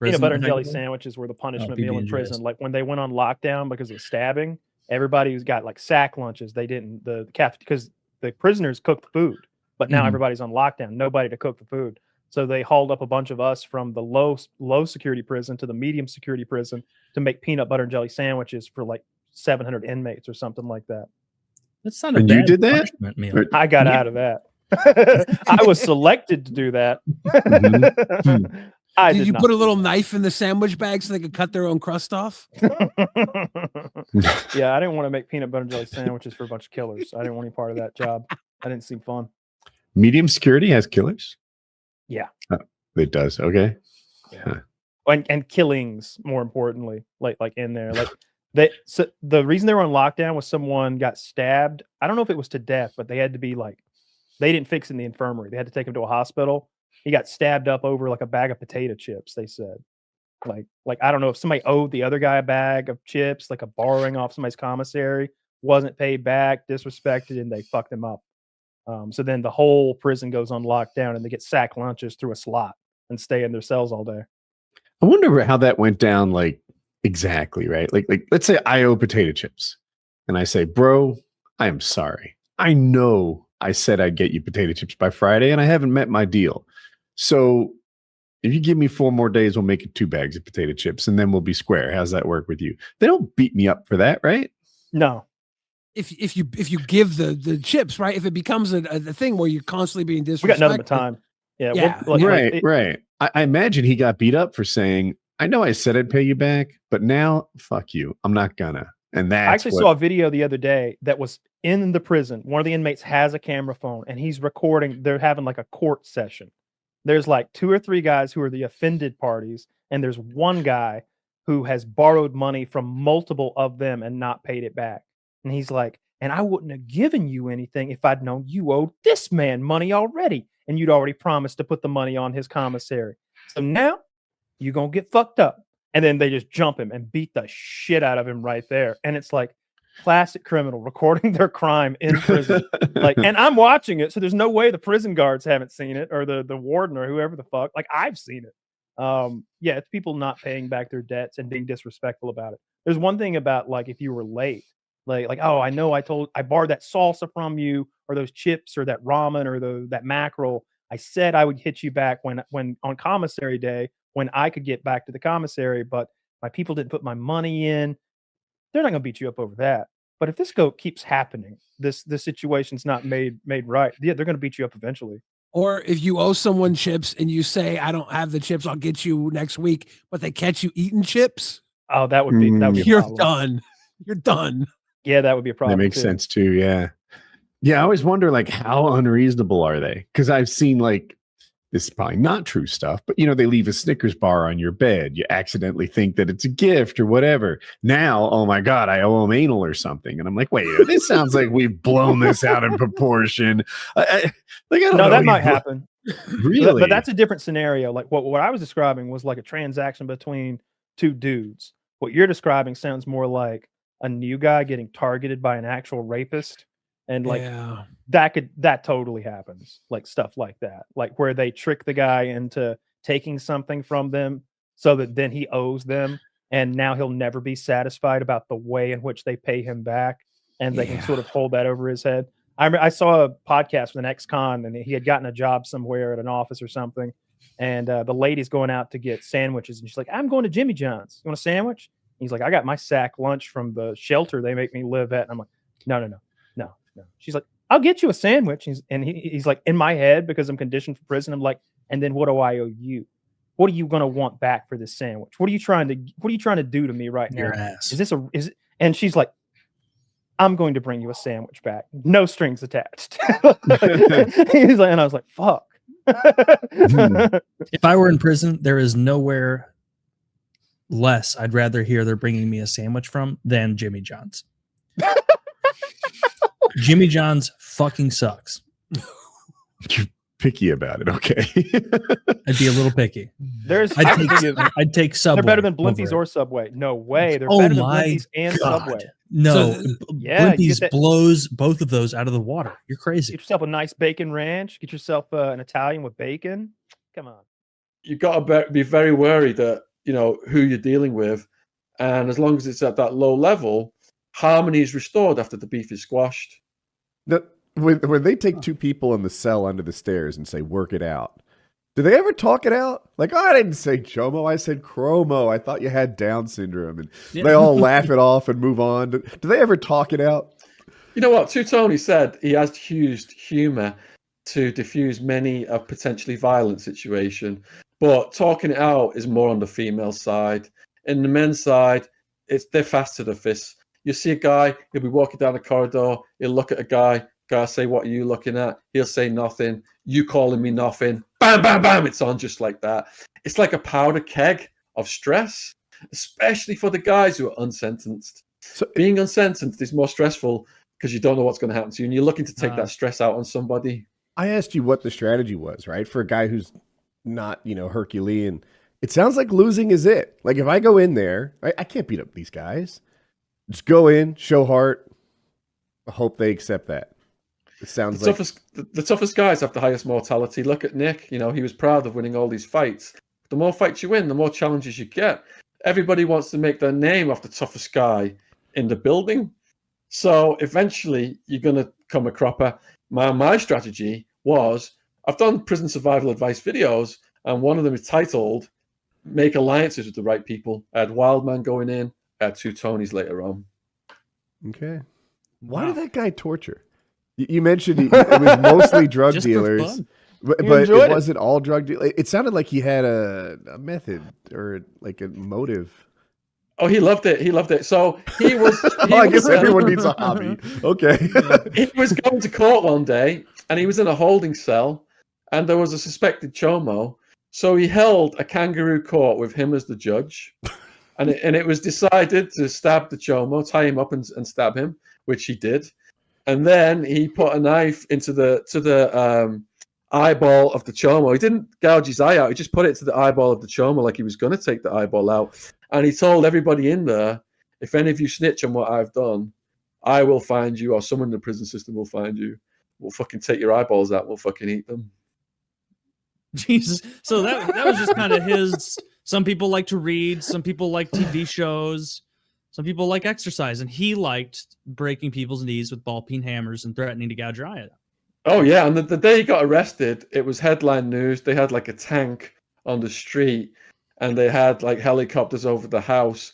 Peanut butter and jelly sandwiches were the punishment meal in prison. Like when they went on lockdown because of stabbing, everybody who's got like sack lunches. They didn't because the prisoners cooked the food, but now everybody's on lockdown. Nobody to cook the food. So they hauled up a bunch of us from the low security prison to the medium security prison to make peanut butter and jelly sandwiches for like 700 inmates or something like that. That's not a bad you did that? Meal. I got out of that. I was selected to do that. Did you put a little knife in the sandwich bag so they could cut their own crust off? Yeah, I didn't want to make peanut butter and jelly sandwiches for a bunch of killers. I didn't want any part of that job. I didn't seem fun. Medium security has killers? Yeah. It does. Okay. Yeah. And killings, more importantly, like in there. Like so the reason they were on lockdown was someone got stabbed. I don't know if it was to death, but they had to be like, they didn't fix it in the infirmary. They had to take him to a hospital. He got stabbed up over like a bag of potato chips, they said. Like I don't know if somebody owed the other guy a bag of chips, like a borrowing off somebody's commissary, wasn't paid back, disrespected, and they fucked him up. So then the whole prison goes on lockdown and they get sack lunches through a slot and stay in their cells all day. I wonder how that went down, like exactly, right? Like let's say I owe potato chips and I say, bro, I am sorry. I know I said I'd get you potato chips by Friday and I haven't met my deal. So if you give me 4 more days, we'll make it 2 bags of potato chips and then we'll be square. How's that work with you? They don't beat me up for that, right? No. If you give the chips, right? If it becomes a thing where you're constantly being disrespected. We got nothing but time. Yeah. Right. I imagine he got beat up for saying, I know I said I'd pay you back, but now fuck you. I'm not gonna. And that's I actually saw a video the other day that was in the prison. One of the inmates has a camera phone and he's recording. They're having like a court session. There's like 2 or 3 guys who are the offended parties, and there's one guy who has borrowed money from multiple of them and not paid it back. And he's like, and I wouldn't have given you anything if I'd known you owed this man money already. And you'd already promised to put the money on his commissary. So now you're going to get fucked up. And then they just jump him and beat the shit out of him right there. And it's like classic criminal recording their crime in prison. And I'm watching it. So there's no way the prison guards haven't seen it or the warden or whoever the fuck. Like I've seen it. Yeah, it's people not paying back their debts and being disrespectful about it. There's one thing about like if you were late, like oh, I know I borrowed that salsa from you or those chips or that ramen or that mackerel. I said I would hit you back when on commissary day when I could get back to the commissary, but my people didn't put my money in. They're not going to beat you up over that. But if this keeps happening, this situation's not made right. Yeah, they're going to beat you up eventually. Or if you owe someone chips and you say, I don't have the chips, I'll get you next week, but they catch you eating chips. Oh, that would be you're done. You're done. Yeah, that would be a problem. That makes sense too. Yeah. Yeah. I always wonder like how unreasonable are they? Because I've seen like, this is probably not true stuff, but they leave a Snickers bar on your bed. You accidentally think that it's a gift or whatever. Now, oh my God, I owe them anal or something. And I'm like, wait, this sounds like we've blown this out of proportion. I don't know. That might happen. Really? But that's a different scenario. Like what I was describing was like a transaction between 2 dudes. What you're describing sounds more like a new guy getting targeted by an actual rapist. And like that totally happens, like stuff like that, like where they trick the guy into taking something from them so that then he owes them. And now he'll never be satisfied about the way in which they pay him back. And they can sort of hold that over his head. I saw a podcast with an ex-con and he had gotten a job somewhere at an office or something. And the lady's going out to get sandwiches. And she's like, I'm going to Jimmy John's. You want a sandwich? And he's like, I got my sack lunch from the shelter they make me live at. And I'm like, no. She's like, I'll get you a sandwich. He's like, in my head, because I'm conditioned for prison, I'm like, and then what do I owe you? What are you going to want back for this sandwich? What are you trying to do to me right now? Your ass. And she's like, I'm going to bring you a sandwich back. No strings attached. He's like, and I was like, fuck. If I were in prison, there is nowhere less I'd rather hear they're bringing me a sandwich from than Jimmy John's. Jimmy John's fucking sucks. You're picky about it, okay? I'd be a little picky. I'd take Subway. They're better than Blimpies or Subway. No way. They're better than Blimpies and Subway. No, Blimpies blows both of those out of the water. You're crazy. Get yourself a nice bacon ranch. Get yourself an Italian with bacon. Come on. You've got to be very wary that who you're dealing with. And as long as it's at that low level, harmony is restored after the beef is squashed. When they take two people in the cell under the stairs and say, work it out, do they ever talk it out? Like, oh, I didn't say Chomo, I said Chromo. I thought you had Down syndrome. And they all laugh it off and move on. Do they ever talk it out? You know what? Tony said he has used humor to diffuse many a potentially violent situation. But talking it out is more on the female side. In the men's side, they're fast to the fists. You see a guy, he'll be walking down the corridor, he'll look at a guy say, what are you looking at? He'll say nothing. You calling me nothing. Bam, bam, bam. It's on just like that. It's like a powder keg of stress, especially for the guys who are unsentenced. So being unsentenced is more stressful because you don't know what's going to happen to you, and you're looking to take that stress out on somebody. I asked you what the strategy was, right? For a guy who's not, Herculean. It sounds like losing is it. Like if I go in there, I can't beat up these guys. Just go in, show heart. I hope they accept that. It sounds the toughest guys have the highest mortality. Look at Nick. He was proud of winning all these fights. The more fights you win, the more challenges you get. Everybody wants to make their name off the toughest guy in the building. So eventually you're going to come a cropper. My strategy was, I've done prison survival advice videos, and one of them is titled Make Alliances with the Right People. I had Wildman going in. I had two Tonys later on. Okay. Why did that guy torture? You mentioned it was mostly drug dealers, but it wasn't all drug dealers. It sounded like he had a method or like a motive. Oh, he loved it. He loved it. So he was. I guess everyone needs a hobby. Okay. He was going to court one day, and he was in a holding cell, and there was a suspected Chomo. So he held a kangaroo court with him as the judge, and it was decided to stab the Chomo, tie him up and stab him, which he did. And then he put a knife into the eyeball of the Chomo. He didn't gouge his eye out. He just put it to the eyeball of the Chomo like he was going to take the eyeball out. And he told everybody in there, if any of you snitch on what I've done, I will find you, or someone in the prison system will find you. We'll fucking take your eyeballs out. We'll fucking eat them. Jesus. So that was just kind of his. Some people like to read. Some people like TV shows. Some people like exercise, and he liked breaking people's knees with ball peen hammers and threatening to gouge your eye out. Oh, yeah. And the day he got arrested, it was headline news. They had like a tank on the street, and they had like helicopters over the house.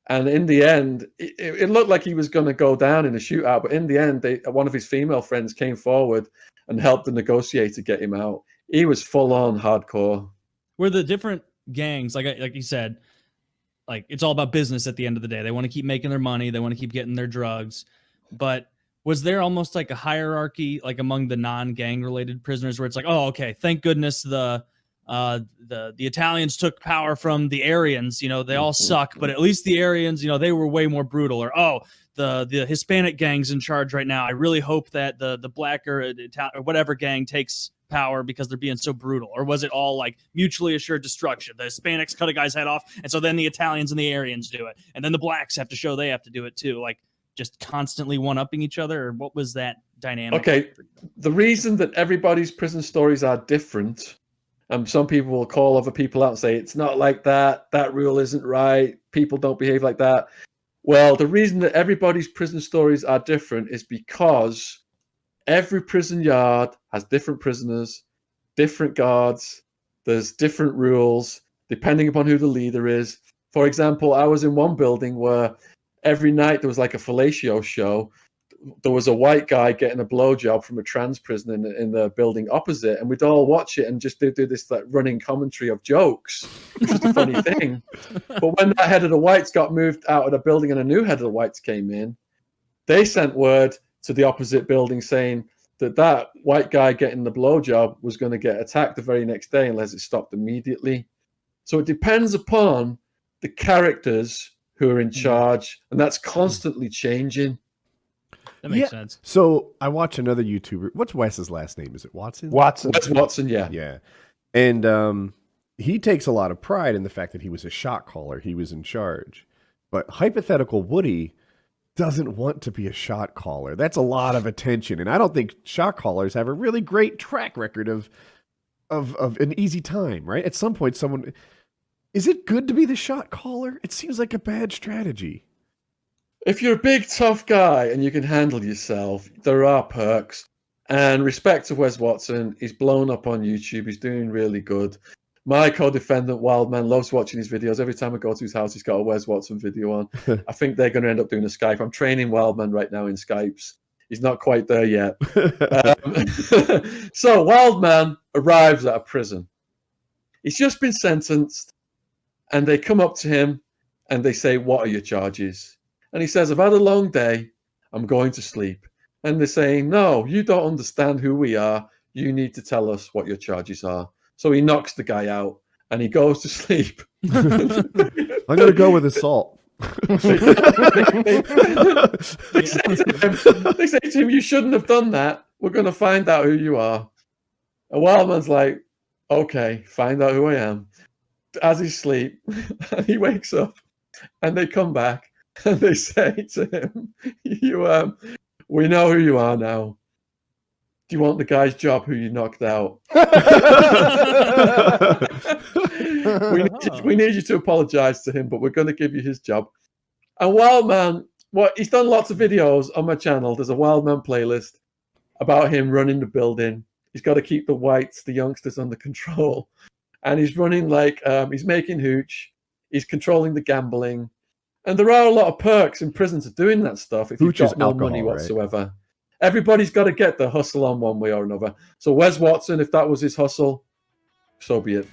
And in the end, it looked like he was going to go down in a shootout. But in the end, one of his female friends came forward and helped the negotiator get him out. He was full on hardcore. Were the different gangs, like you said, like it's all about business at the end of the day. They want to keep making their money. They want to keep getting their drugs. But was there almost like a hierarchy, like among the non-gang related prisoners, where it's like, oh, okay, thank goodness the Italians took power from the Aryans. They all suck, but at least the Aryans, they were way more brutal. Or the Hispanic gang's in charge right now. I really hope that the black or whatever gang takes power because they're being so brutal. Or was it all like mutually assured destruction? The Hispanics cut a guy's head off, and so then the Italians and the Aryans do it, and then the blacks have to show they have to do it too. Like just constantly one-upping each other. Or what was that dynamic? Okay, the reason that everybody's prison stories are different. Some people will call other people out and say, it's not like that. That rule isn't right. People don't behave like that. Well, the reason that everybody's prison stories are different is because every prison yard has different prisoners, different guards. There's different rules depending upon who the leader is. For example, I was in one building where every night there was like a fellatio show. There was a white guy getting a blowjob from a trans prisoner in the building opposite, and we'd all watch it and just do this like running commentary of jokes, which was a funny thing. But when that head of the whites got moved out of the building and a new head of the whites came in, they sent word to the opposite building saying that white guy getting the blowjob was going to get attacked the very next day unless it stopped immediately. So it depends upon the characters who are in charge, and that's constantly changing. That makes sense. So I watch another YouTuber. What's Wes's last name? Is it Watson? Watson. Wes Watson, yeah. Yeah. And he takes a lot of pride in the fact that he was a shot caller. He was in charge. But hypothetical Woody doesn't want to be a shot caller. That's a lot of attention. And I don't think shot callers have a really great track record of an easy time, right? At some point, someone... Is it good to be the shot caller? It seems like a bad strategy. If you're a big, tough guy and you can handle yourself, there are perks. And respect to Wes Watson, he's blown up on YouTube. He's doing really good. My co-defendant, Wildman, loves watching his videos. Every time I go to his house, he's got a Wes Watson video on. I think they're going to end up doing a Skype. I'm training Wildman right now in Skypes. He's not quite there yet. So Wildman arrives at a prison. He's just been sentenced. And they come up to him and they say, "What are your charges?" And he says, "I've had a long day. I'm going to sleep." And they're saying, "No, you don't understand who we are. You need to tell us what your charges are." So he knocks the guy out and he goes to sleep. I'm going to go with assault. They say to him, "You shouldn't have done that. We're going to find out who you are." And Wildman's like, "Okay, find out who I am." As he sleep, and he wakes up, and they come back and they say to him, "We know who you are now. Do you want the guy's job who you knocked out?" we need you to apologize to him, but we're going to give you his job. And Wildman, he's done lots of videos on my channel. There's a Wildman playlist about him running the building. He's got to keep the youngsters under control. And he's running he's making hooch. He's controlling the gambling. And there are a lot of perks in prison to doing that stuff if Hooch you've is got no alcohol, money right? whatsoever. Everybody's got to get the hustle on one way or another. So Wes Watson, if that was his hustle, so be it.